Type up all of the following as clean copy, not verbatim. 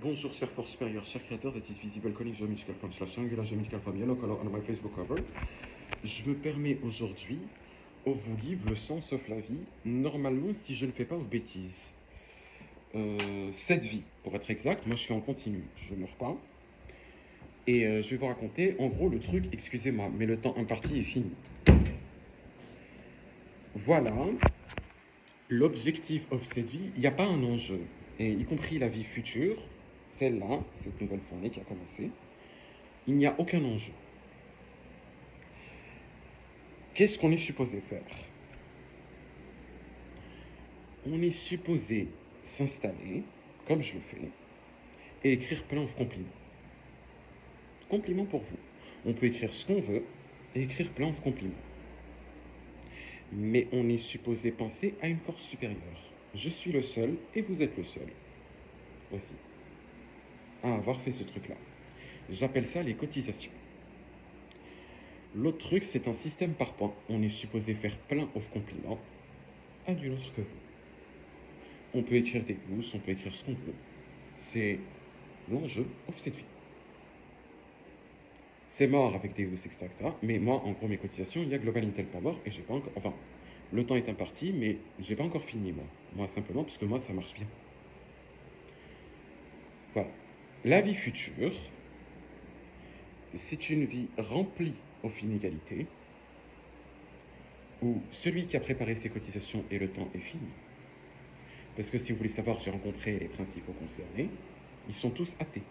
Bonjour, chers forces supérieures, chers créateurs that is visible calling geometrical form slash angular geometrical form yellow color on my Facebook cover. Je me permets aujourd'hui de vous livre le sens of la vie, normalement si je ne fais pas de bêtises. Cette vie, pour être exact, moi je fais en continu, je ne meurs pas. Et je vais vous raconter, en gros, le truc, excusez-moi, mais le temps imparti est fini. Voilà, l'objectif of cette vie, il n'y a pas un enjeu, et y compris la vie future, celle-là, cette nouvelle fournée qui a commencé, il n'y a aucun enjeu. Qu'est-ce qu'on est supposé faire? On est supposé s'installer, comme je le fais, et écrire plein de compliments. Compliments pour vous. On peut écrire ce qu'on veut et écrire plein de compliments. Mais on est supposé penser à une force supérieure. Je suis le seul et vous êtes le seul aussi à avoir fait ce truc-là. J'appelle ça les cotisations. L'autre truc, c'est un système par points. On est supposé faire plein de compliments à nul autre que vous. On peut écrire des pouces, on peut écrire ce qu'on veut. C'est l'enjeu de cette vie. C'est mort avec des us, etc., etc. Mais moi, en gros, mes cotisations, il y a Global Intel pas mort et j'ai pas encore. Enfin, le temps est imparti, mais j'ai pas encore fini, moi. Moi, simplement, parce que moi, ça marche bien. Voilà. La vie future, c'est une vie remplie aux inégalités, où celui qui a préparé ses cotisations et le temps est fini. Parce que si vous voulez savoir, j'ai rencontré les principaux concernés, ils sont tous athées.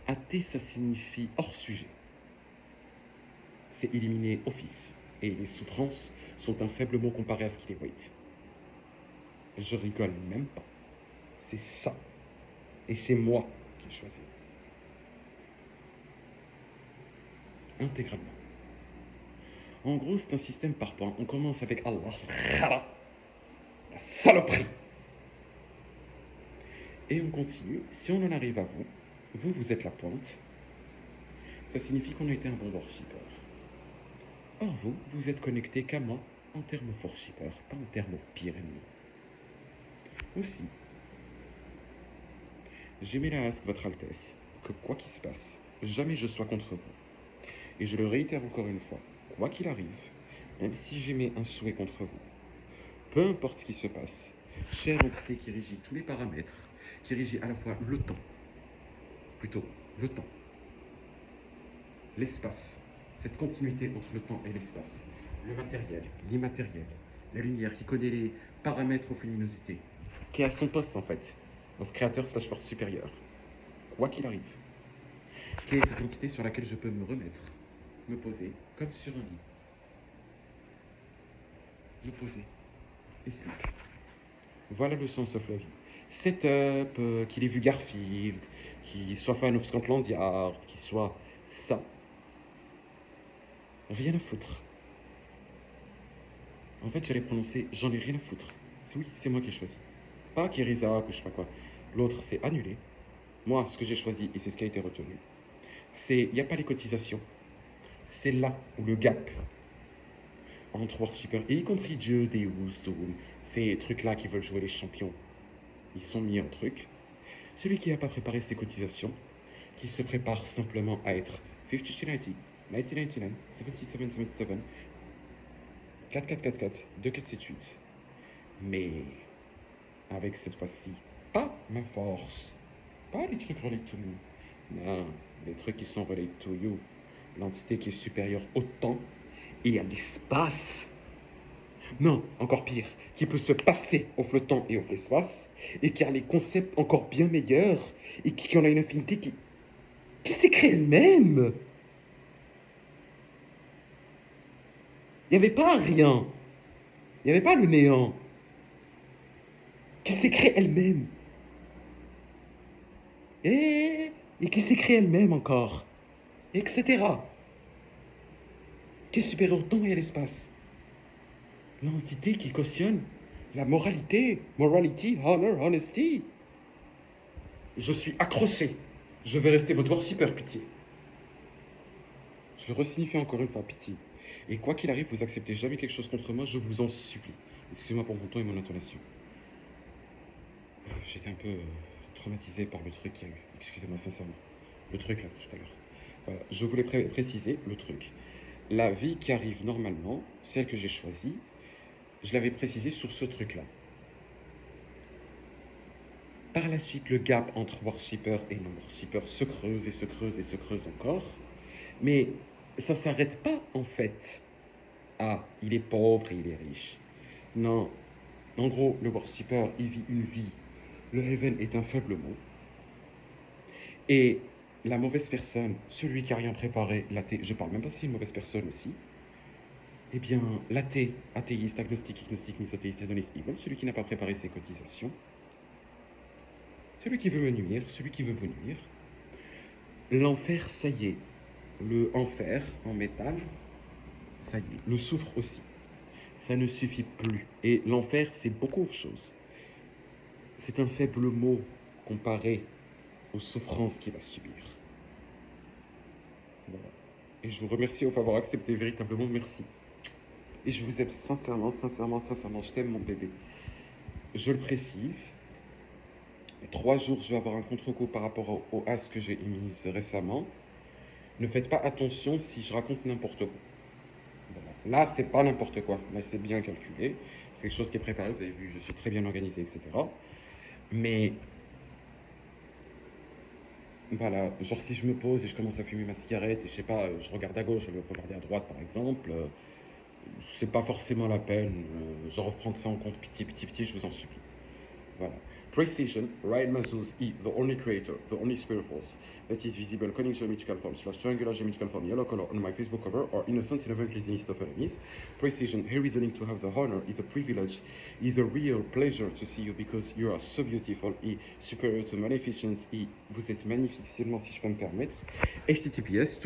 Athée, ça signifie hors sujet. C'est éliminé office. Et les souffrances sont un faible mot comparé à ce qu'il est weight. Je rigole même pas. C'est ça. Et c'est moi qui ai choisi. Intégralement. En gros, c'est un système par points. On commence avec Allah. La saloperie. Et on continue. Si on en arrive à vous, vous êtes la pointe. Ça signifie qu'on a été un bon worshipper. Or vous êtes connecté qu'à moi en termes worshipper, pas en termes pire ennemi. Aussi, j'aimais la ask votre Altesse que quoi qu'il se passe, jamais je sois contre vous. Et je le réitère encore une fois, quoi qu'il arrive, même si j'émets un souhait contre vous, peu importe ce qui se passe, chère entité qui régit tous les paramètres, qui régit à la fois le temps, l'espace, cette continuité entre le temps et l'espace, le matériel, l'immatériel, la lumière qui connaît les paramètres aux luminosités, qui est à son poste en fait, of créateur slash force supérieure, quoi qu'il arrive. Quelle est cette entité sur laquelle je peux me remettre, me poser comme sur un lit, me poser et sleep. Voilà le sens of la vie. Setup, qu'il ait vu Garfield, qu'il soit fan of Scotland Yard, qu'il soit ça. Rien à foutre. En fait, j'allais prononcer j'en ai rien à foutre. Oui, c'est moi qui ai choisi. Pas Kiriza, que je sais pas quoi. L'autre, c'est annulé. Moi, ce que j'ai choisi, et c'est ce qui a été retenu, c'est il n'y a pas les cotisations. C'est là où le gap entre worshippers, et y compris Dieu, Deus, Doom, ces trucs-là qui veulent jouer les champions, ils sont mis en truc. Celui qui n'a pas préparé ses cotisations, qui se prépare simplement à être 50-90, 1999, 77-77, 4-4-4-4, 2-4-7-8. Mais avec cette fois-ci, pas ma force, pas les trucs related to me, non, les trucs qui sont related to you, l'entité qui est supérieure au temps et à l'espace. Non, encore pire, qui peut se passer au flottant et au l'espace, et qui a les concepts encore bien meilleurs, et qui en a une infinité qui s'écrit elle-même. Il n'y avait pas un rien, il n'y avait pas le néant, qui s'écrit elle-même. Et qui s'écrit elle-même encore, etc. Qui est supérieur au temps et à l'espace. L'entité qui cautionne la moralité, morality, honor, honesty. Je suis accroché. Je vais rester votre worshipper, pitié. Je le resignifie encore une fois, pitié. Et quoi qu'il arrive, vous acceptez jamais quelque chose contre moi, je vous en supplie. Excusez-moi pour mon ton et mon intonation. J'étais un peu traumatisé par le truc qu'il y a eu. Excusez-moi sincèrement. Le truc là, tout à l'heure. Voilà. Je voulais préciser le truc. La vie qui arrive normalement, celle que j'ai choisie, je l'avais précisé sur ce truc-là. Par la suite, le gap entre worshipper et non-worshipper se creuse et se creuse et se creuse encore. Mais ça ne s'arrête pas en fait. Ah, il est pauvre et il est riche. Non. En gros, le worshipper, il vit une vie. Le heaven est un faible mot. Et la mauvaise personne, celui qui n'a rien préparé, l'athée, je parle même pas si c'est une mauvaise personne aussi, eh bien, l'athée, athéiste, agnostique, misothéiste, hédoniste, evil, celui qui n'a pas préparé ses cotisations, celui qui veut me nuire, celui qui veut vous nuire, l'enfer, ça y est, le enfer en métal, ça y est, le soufre aussi. Ça ne suffit plus. Et l'enfer, c'est beaucoup de choses. C'est un faible mot comparé aux souffrances qu'il va subir. Voilà. Et je vous remercie pour avoir accepté, véritablement, merci. Et je vous aime sincèrement, sincèrement, sincèrement, je t'aime mon bébé. Je le précise, 3 jours, je vais avoir un contre-coup par rapport au as que j'ai émis récemment. Ne faites pas attention si je raconte n'importe quoi. Voilà. Là, c'est pas n'importe quoi. Là, c'est bien calculé. C'est quelque chose qui est préparé. Vous avez vu, je suis très bien organisé, etc. Mais voilà, genre si je me pose et je commence à fumer ma cigarette et je sais pas, je regarde à gauche, je vais regarder à droite par exemple, c'est pas forcément la peine. Genre prendre ça en compte, pitié, pitié, pitié, je vous en supplie. Voilà. Precision, Ryan Mazuz is the only creator, the only spirit force that is visible, conic geometrical form / triangular geometrical form, yellow color on my Facebook cover, or innocence in evangelism Aristophanes. Precision, here is willing to have the honor, is the privilege, is the real pleasure to see you because you are so beautiful, et superior to magnificence, et vous êtes magnifique seulement si je peux me permettre. https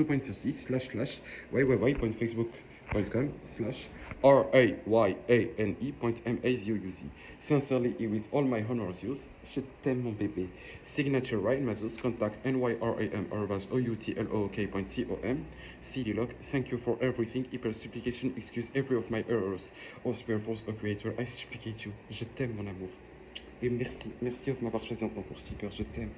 www.facebook.com/www.facebook.com/RAYANE.MAZUZ. Sincerely and with all my honors use, je t'aime mon bébé. Signature Ryan Mazuz, contact nyram@outlook.com. CD log, thank you for everything. Hyper supplication, excuse every of my errors. Oh Spirit Force, oh Creator, I supplicate you. Je t'aime mon amour. Et merci, merci de m'avoir choisi en tant que shipper, je t'aime.